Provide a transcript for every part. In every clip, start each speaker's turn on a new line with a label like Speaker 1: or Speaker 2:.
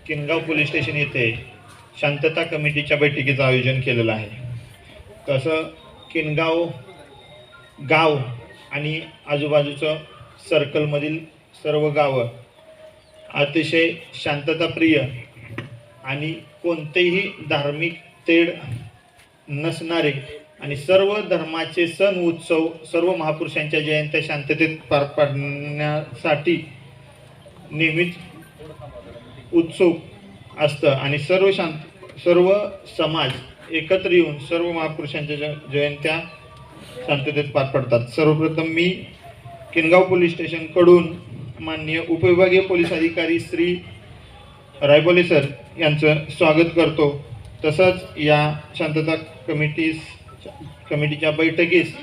Speaker 1: Kingaon police station येथे शांतता कमिटीच्या बैठकीचं आयोजन केलेलं आहे। तसं किनगाव गाव आणि आजूबाजूचं सर्कलमधील सर्व गावं अतिशय शांतताप्रिय आणि कोणतेही धार्मिक तेढ नसणारे आणि सर्व धर्माचे सण उत्सव सर्व महापुरुषांच्या जयंत्या शांततेत पार पाडण्यासाठी नेहमीच उत्सुक असतं आणि सर्व समाज एकत्र येऊन सर्व महापुरुषांच्या जयंत्या शांततेत पार पडतात। सर्वप्रथम मी किनगाव पोलीस स्टेशन कडून माननीय उपविभागीय पोलीस अधिकारी श्री रायबोले सर यांचं स्वागत करतो। तसंच या शांतता कमिटीच्या बैठकीस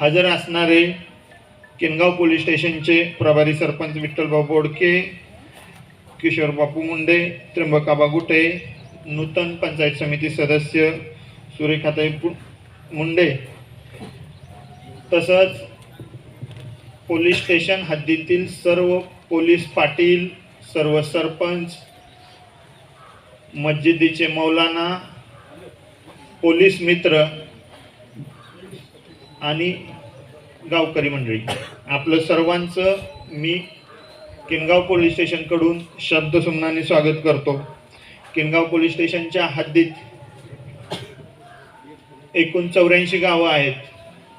Speaker 1: हजर असणारे किनगाव पोलीस स्टेशनचे प्रभारी सरपंच विठ्ठलभाऊ बोडके, किशोर बापू मुंडे, त्र्यंबकाबा गुटे, नूतन पंचायत समिती सदस्य सुरेखाताई मुंडे, तसंच पोलीस स्टेशन हद्दीतील सर्व पोलीस पाटील, सर्व सरपंच, मस्जिदीचे मौलाना, पोलीस मित्र आणि गावकरी मंडळी, आपलं सर्वांचं मी किनगाव पोलीस स्टेशन कडून शब्दसुमनाने स्वागत करतो। किनगाव पोलीस स्टेशनच्या हद्दीत एकूण 84 गावं आहेत,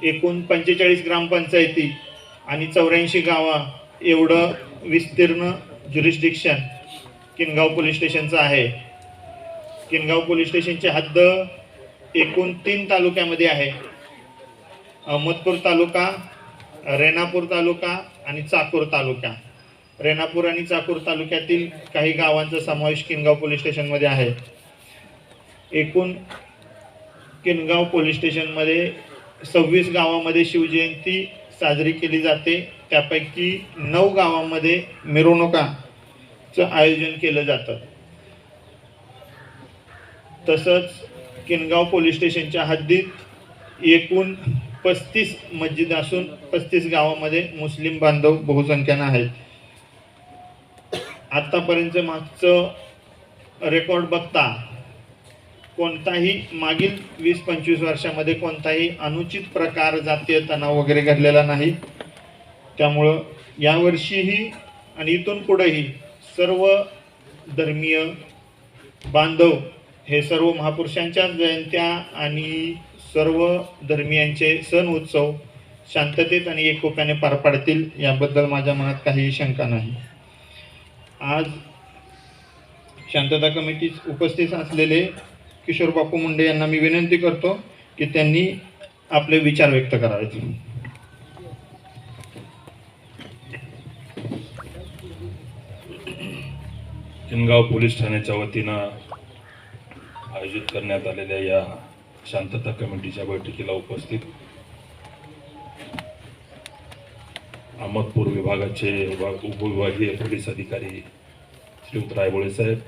Speaker 1: एकूण 45 ग्रामपंचायती आणि 84 गावा एवढं विस्तीर्ण ज्युरिस्डिक्शन किनगाव पोलीस स्टेशनचं आहे। किनगाव पोलीस स्टेशनची हद्द एकूण 3 तालुक्यामध्ये आहे, अहमदपूर तालुका, रेणापूर तालुका आणि चाकूर तालुका। रेणापूर आणि चाकूर तालुक्यातील काही गावांचा समावेश किनगाव पोलीस स्टेशनमध्ये आहे। एकूण किनगाव पोलीस स्टेशनमध्ये 26 गावामध्ये शिवजयंती साजरी केली जाते, त्यापैकी 9 गावांमध्ये मिरवणुकाचं आयोजन केलं जातं। तसंच किनगाव पोलीस स्टेशनच्या हद्दीत एकूण 35 मस्जिद असून 35 गावामध्ये मुस्लिम बांधव बहुसंख्याने आहेत। आतापर्यंत मागचं रेकॉर्ड बघता कोणताही मागील 20-25 वर्षामध्ये कोणताही अनुचित प्रकार, जातीय तणाव वगैरे घडलेला नाही। त्यामुळं यावर्षीही आणि इथून पुढेही सर्व धर्मीय बांधव हे सर्व महापुरुषांच्या जयंत्या आणि सर्व धर्मियांचे सण उत्सव शांततेत आणि एकोप्याने पार पाडतील याबद्दल माझ्या मनात काहीही शंका नाही। आज शांतता कमिटीत उपस्थित असलेले किशोर बापू मुंडे यांना मी विनंती करतो की त्यांनी आपले विचार व्यक्त करावेत।
Speaker 2: किनगाव पोलीस ठाण्याच्या वतीनं आयोजित करण्यात आलेल्या या शांतता कमिटीच्या बैठकीला उपस्थित अहमदपूर विभागाचे उपविभागीय पोलीस अधिकारी श्रीयुत रायबोळे साहेब,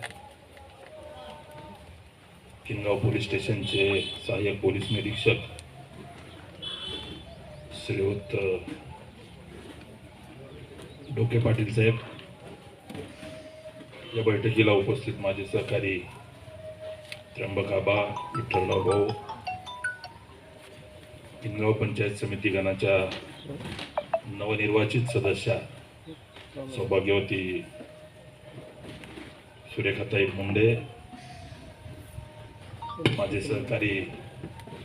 Speaker 2: किनगाव पोलीस स्टेशनचे सहाय्यक पोलीस निरीक्षक श्रीयुत डोके पाटील साहेब, या बैठकीला उपस्थित माझे सहकारी त्र्यंबकाबा, विठ्ठलराव भाऊ, किनगाव पंचायत समिती गणाच्या नवनिर्वाचित सदस्या सौभाग्यवती सुरेखाताई मुंडे, माझे सहकारी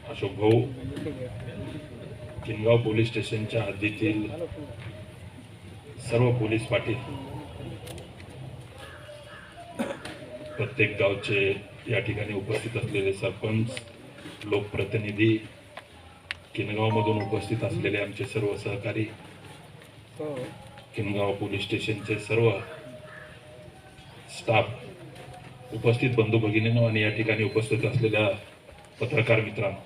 Speaker 2: अशोक भाऊ, किनगाव पोलीस स्टेशनच्या हद्दीतील सर्व पोलीस पाटील, प्रत्येक गावचे या ठिकाणी उपस्थित असलेले सरपंच, लोकप्रतिनिधी, किनगावमधून उपस्थित असलेले आमचे सर्व सहकारी, किनगाव पोलीस स्टेशनचे सर्व स्टाफ, उपस्थित बंधू भगिनींनो आणि या ठिकाणी उपस्थित असलेल्या पत्रकार मित्रांनो,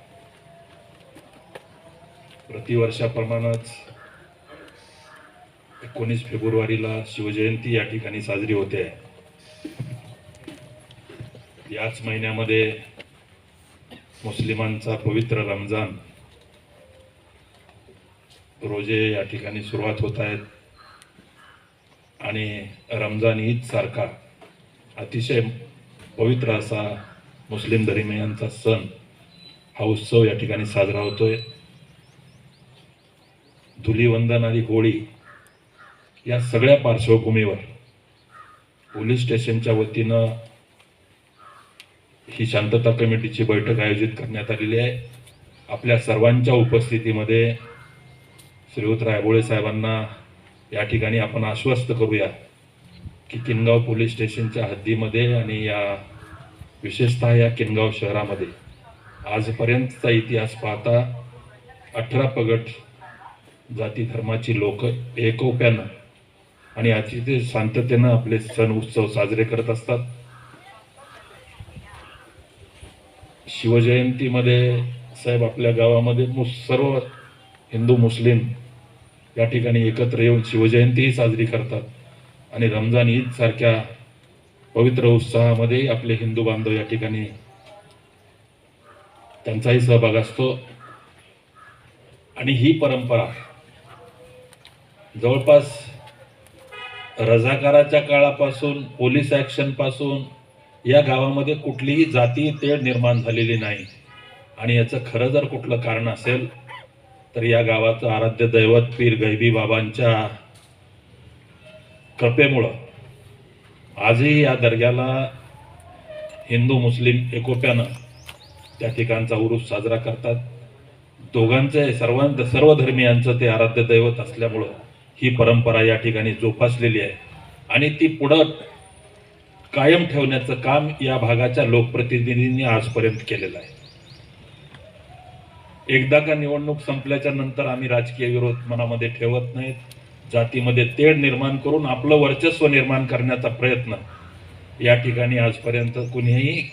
Speaker 2: प्रतिवर्षाप्रमाणेच 19 फेब्रुवारीला शिवजयंती या ठिकाणी साजरी होते। याच महिन्यामध्ये मुस्लिमांचा पवित्र रमजान रोजे या ठिकाणी सुरुवात होत आहेत आणि रमजान ईद सारखा अतिशय पवित्र असा मुस्लिम धर्मियांचा सण हा उत्सव या ठिकाणी साजरा होतोय. धुलीवंदन आणि होळी या सगळ्या पार्श्वभूमीवर पोलीस स्टेशनच्या वतीनं ही शांतता कमिटीची बैठक आयोजित करण्यात आलेली आहे. आपल्या सर्वांच्या उपस्थितीमध्ये श्रीयुत रायबोळे साहेबांना या ठिकाणी आपण आश्वस्त करूया की किनगाव पोलीस स्टेशनच्या हद्दीमध्ये आणि या विशेषतः या किनगाव शहरामध्ये आजपर्यंतचा इतिहास पाहता 18 पगड जाती धर्माची लोक एकोप्यानं आणि अतिशय शांततेनं आपले सण उत्सव साजरे करत असतात. शिवजयंतीमध्ये साहेब आपल्या गावामध्ये सर्व हिंदू मुस्लिम या ठिकाणी एकत्र येऊन शिवजयंतीही साजरी करतात आणि रमजान ईद सारख्या पवित्र उत्साहामध्ये आपले हिंदू बांधव या ठिकाणी त्यांचाही सहभाग असतो. आणि ही परंपरा जवळपास रझाकाराच्या काळापासून पोलीस ॲक्शन पासून या गावामध्ये कुठलीही जाती तेढ निर्माण झालेली नाही. आणि याचं खरं जर कुठलं कारण असेल तर या गावाचं आराध्य दैवत पीर गैबी बाबांच्या कृपेमुळं आजही या दर्ग्याला हिंदू मुस्लिम एकोप्यानं त्या ठिकाणचा उरूस साजरा करतात. दोघांचे सर्व धर्मियांचं ते आराध्य दैवत असल्यामुळं ही परंपरा या ठिकाणी जोपासलेली आहे आणि ती पुढं कायम ठेवण्याचं काम या भागाच्या लोकप्रतिनिधींनी आजपर्यंत केलेलं आहे. एकदा का निवडणूक संपल्याच्या नंतर आम्ही राजकीय विरोध मनामध्ये ठेवत नाहीत. जातीमध्ये तेढ निर्माण करून आपलं वर्चस्व निर्माण करण्याचा प्रयत्न या ठिकाणी आजपर्यंत कुणीही